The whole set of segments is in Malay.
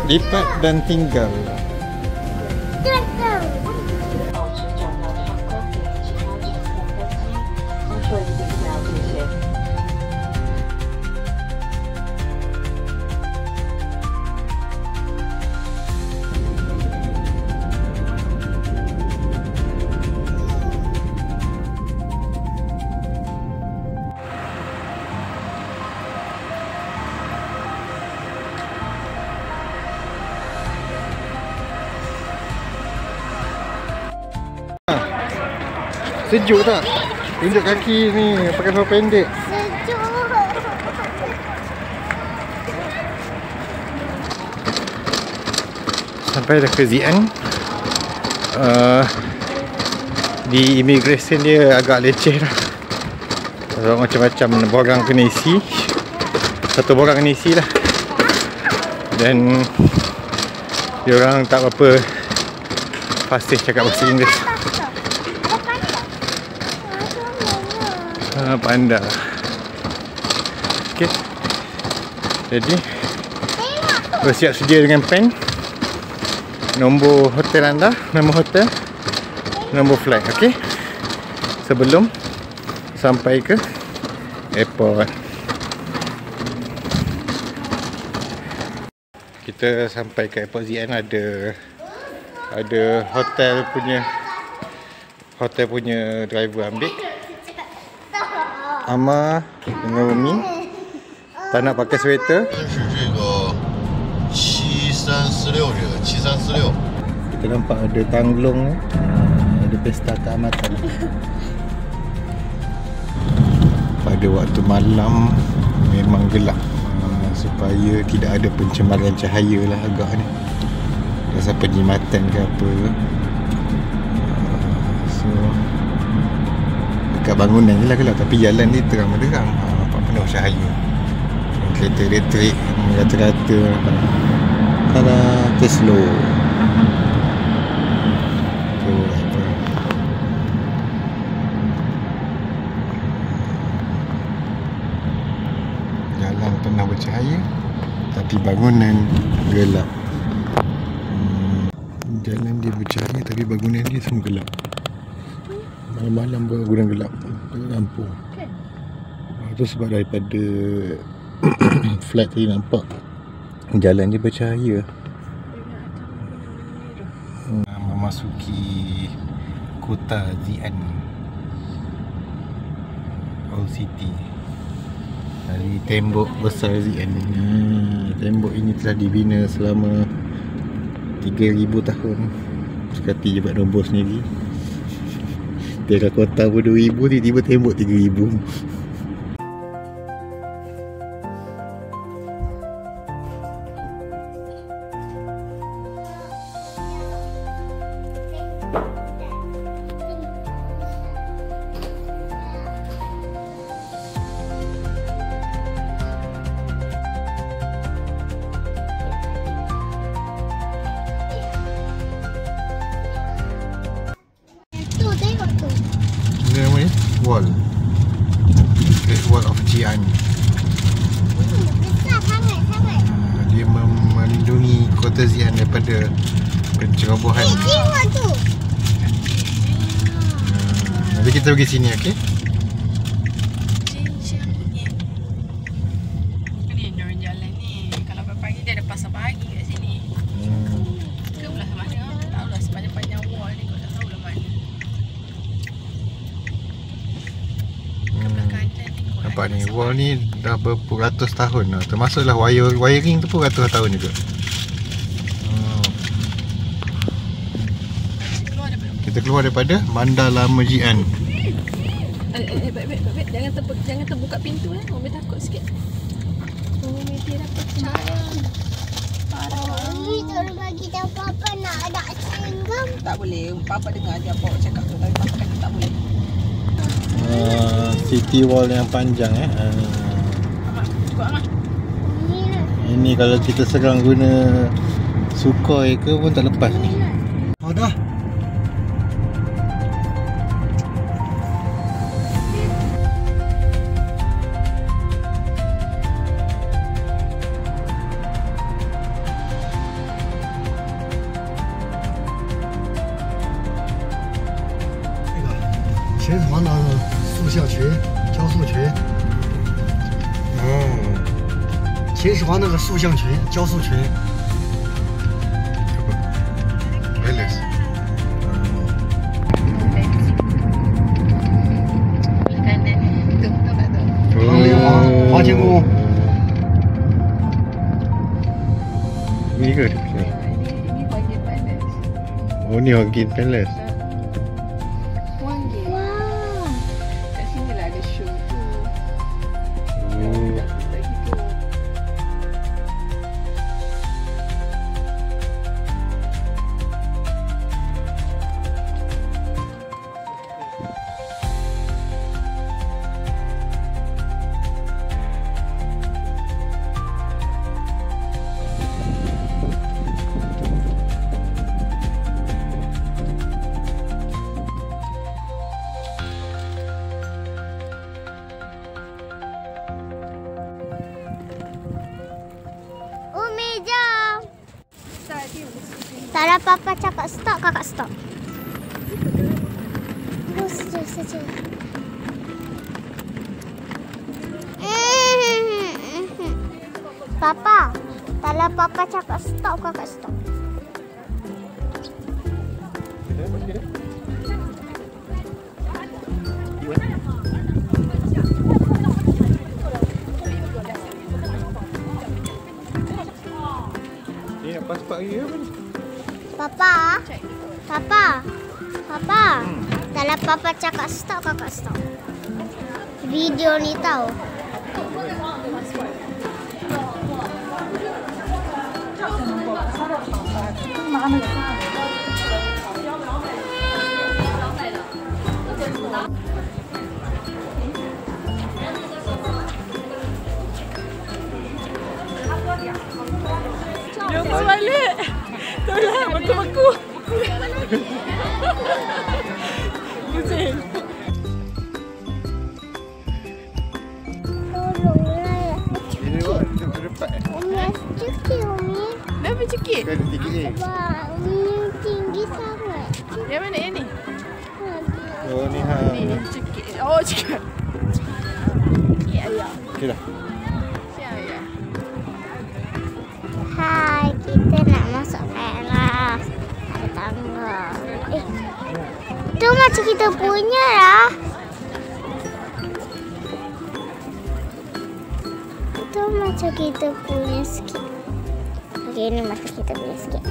Lipat dan tinggal. 保持转到航空及其他乘客登机，工作一定要这些。Sejuk tak? Tunjuk kaki ni pakai seluar pendek. Sejuk. Sampai dah ke Xi'an. Di immigration dia agak leceh dah. Macam-macam borang kena isi. Satu borang kena isi lah. Dan diorang tak apa fasih cakap bahasa Inggeris. Panda. Okey. Jadi bersiap sedia dengan pen, nombor hotel anda, nama hotel, nombor flight. Okey. Sebelum sampai ke airport. Kita sampai ke airport Xi'an, ada hotel punya driver ambil. Ama dengan Umi tak nak pakai sweater. Kita nampak ada Tanglong, ada pesta keamatan. Pada waktu malam memang gelap, supaya tidak ada pencemaran cahaya lah agak ni. Rasa penjimatan ke apa. So dekat bangunan je lah gelap, tapi jalan ni terang-terang, nampak penuh cahaya. Kereta elektrik rata-rata. Tada, Tesla. Jalan penuh bercahaya, tapi bangunan gelap. Jalan dia bercahaya, tapi bangunan dia semua gelap. Malam-malam bangunan gelap, lampu. Itu sebab daripada flat tadi nampak jalan dia bercahaya. Memasuki kota Xi'an, Old City. Dari tembok besar Xi'an. Tembok ini telah dibina selama 3000 tahun. Sekati je buat nombor sendiri. Dia dah kota pun 2000, tiba-tiba tembok 3000. Ini namanya Wall, Great Wall of Xi'an. Besar sangat. Dia melindungi kota Xi'an daripada pencerobohan. Tengok tu. Nanti kita pergi sini, okey? Ni orang jalan ni. Kalau pagi dia ada pasar pagi kat sini. Ke belah mana? Tak tahulah sepanjang-panjang wall ni kau tak tahulah mana. Ke belah kanan ni kau Nampak ni, wall ni dah beratus tahun dah. Termasuklah wiring tu pun ratus tahun juga. Kita keluar daripada Bandar Lama Xi'an. Baik. Jangan terbuka pintu Umi takut sikit. Umi tidak percaya. Umi tak bagi tahu Papa nak ada singgam. Tak boleh. Papa dengar je apa awak cakap tu. Tapi Papa kata tak boleh. City wall yang panjang Amat. Cukup Amat. Ini kalau kita serang guna Sukhoi ke pun tak lepas ni. Oh dah. 秦始皇的塑像群、雕塑群。Oh. 秦始皇那个塑像群、雕塑群。 Palace. Kanan ni. Tu, nampak tu. 唐明皇华清宫。 Ni ke dekat sini? Ini panggil palace. Oh, ni Hongkin Palace. Wangi. Wow. Kat sini lah ada show tu. Oh. Lagi tu. Umi jom. Tak ada papa cakap stop, kakak stop. Oh, sejuk. Papa, kalau papa cakap stop, kakak stop. Ni nak pasport lagi apa ni? Papa, kalau papa cakap stop, kakak stop. Video ni tahu. Jom balik. Tolong beku-beku. Pusing. Tolonglah. Ini awak duduk ke depan Umi cuci, Umi. Dah bercekik. Kan ada 3A. Wah, Umi tinggi sangat. Yang mana yang ni? Oh, ni ha. Ni cekik. Oh, cekik. Ni ayam. Okey dah. Si ayam. Hai, kita nak masuk kelas. Ada tangga. Tu macam kita punya lah. Tu macam kita punya sikit. Okey, ni macam kita punya sikit.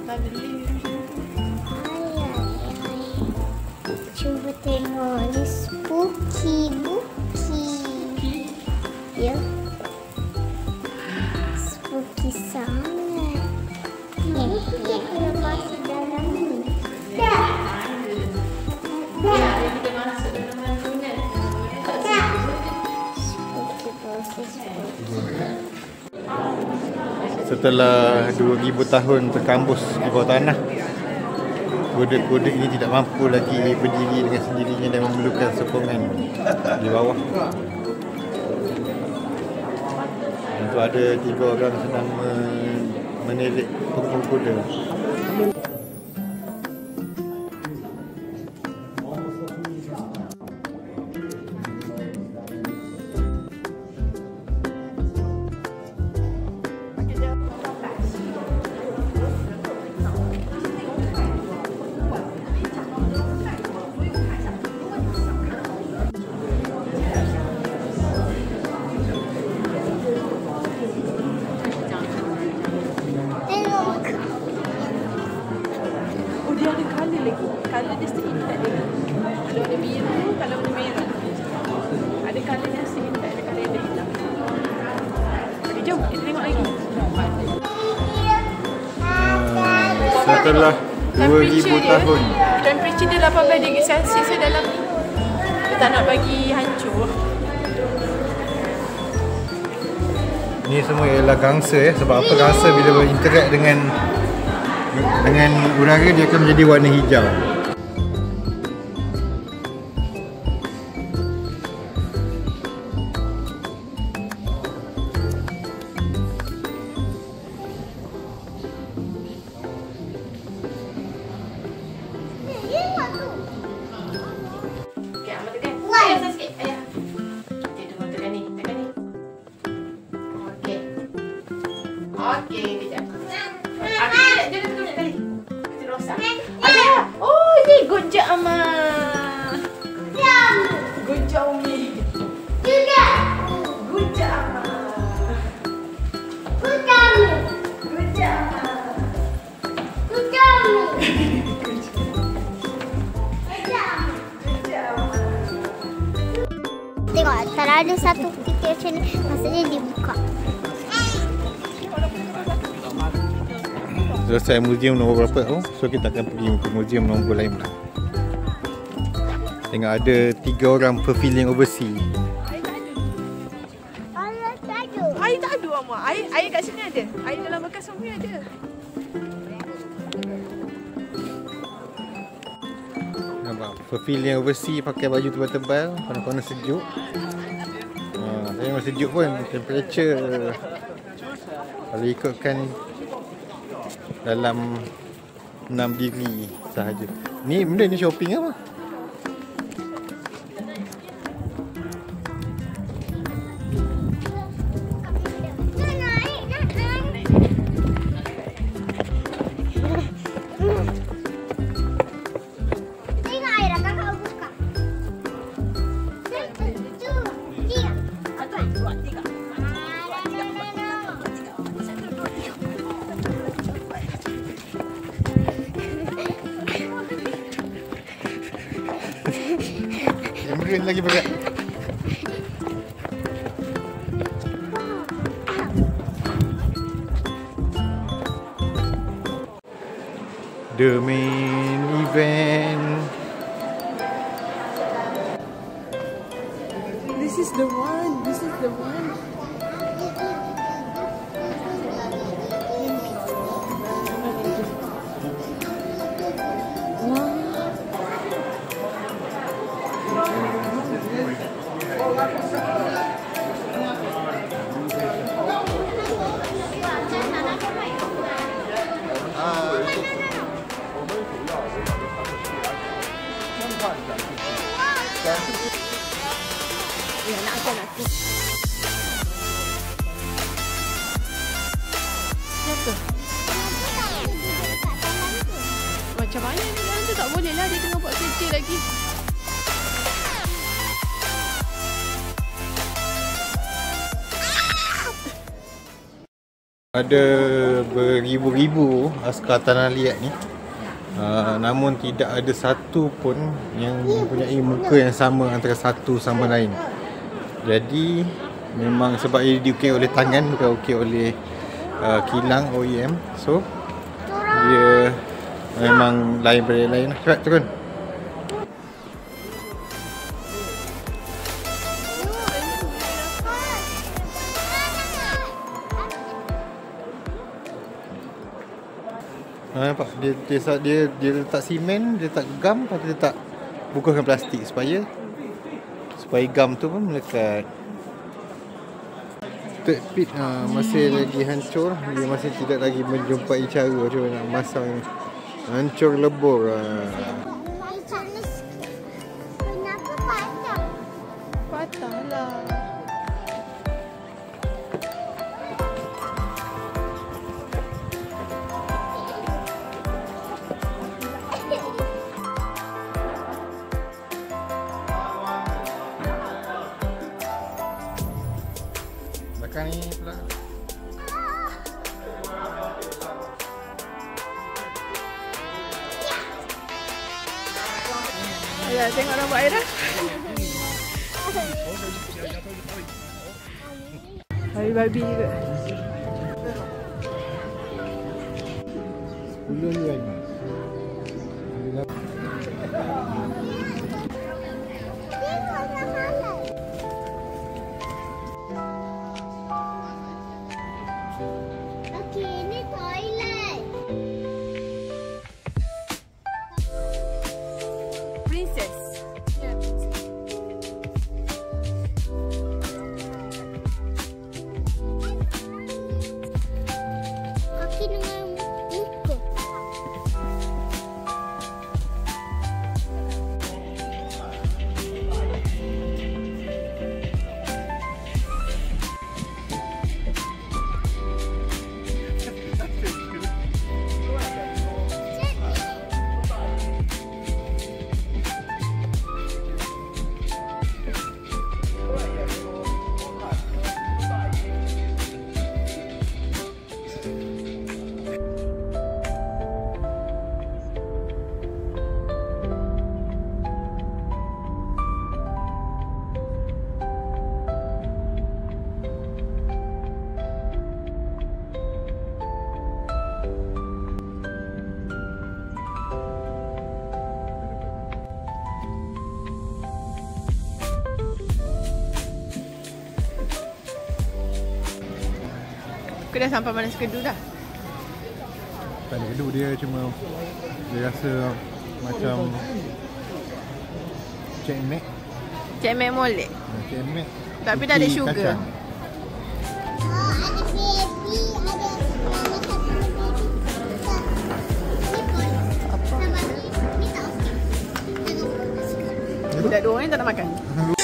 Dah beli. Cuba tengok ni spooky buki. Ya. Spooky sangat. Ni kita masuk dalam ni. Spooky buki. Setelah 2000 tahun terkambus di bawah tanah, kodek-kodek ini tidak mampu lagi berdiri dengan sendirinya dan memerlukan sokongan di bawah. Untuk ada 3 orang sedang menelik punggung kuda. Oh, dia ada colour lagi. Colour dia seikat dia. Kalau ada biru, kalau ada merah. Ada colour yang seikat, ada colour yang ada hitam. Okey, jom kita tengok lagi. Setelah 2000 tahun. Temperature dia 18 darjah Celsius dalam ni. Dia tak nak bagi hancur. Ni semua ialah gangsa ya. Sebab apa gangsa bila berinteract dengan udara dia akan menjadi warna hijau. ada satu titik macam ni, maksudnya dibuka. Selesai museum nombor berapa tu? So kita akan pergi ke museum nombor lain pula. Tengok ada 3 orang pavilion overseas. Allah tak ada. Air tak ada, Mak. Air kat sini ada. Air dalam bekas semua ada. Nampak pavilion overseas pakai baju tebal-tebal, panas-panas sejuk. Saya memang sejuk pun, temperature kalau ikutkan dalam 6 degree sahaja. Ni benda ni shopping apa? Tengok air dah kakak buka. 1, 2, 3. Ada 2, 3. Yang lagi berat. The main event. This is the one. This is the one. Ya, nak aku. Siapa? Macam mana ni? Yang tu tak boleh lah. Dia tengah buat kerja lagi. Ada beribu-ribu askar tanah liat ni. Namun tidak ada satu pun yang mempunyai muka yang sama antara satu sama lain. Jadi memang sebab ia diukir oleh tangan, bukan ukir oleh kilang OEM. So dia memang lain daripada yang lain. Cepat turun. Nampak dia letak simen, dia letak gam, lepas tu dia letak bungkuskan plastik supaya gam tu pun melekat. Third pit masih lagi hancur. Dia masih tidak lagi menjumpai cara macam mana nak masang. Hancur lebur. Kenapa patah? Patah lah. Belakang ni pula. Ya, tengok rambut air dah. Babi juga. 10 yuan. Okey, ni toilet. Princess. Ya. Kaki dengan muka. Ke dah sampai mana sekedu dah? Tak ada kedua, dia cuma dia rasa macam Cek Mac. Cik Mac molek. Cek Mac Tapi tak ada isi sugar. kacang. Ada baby, ada nama satu baby. Apa? Ni tak okey. Budak dua orang ni tak nak makan.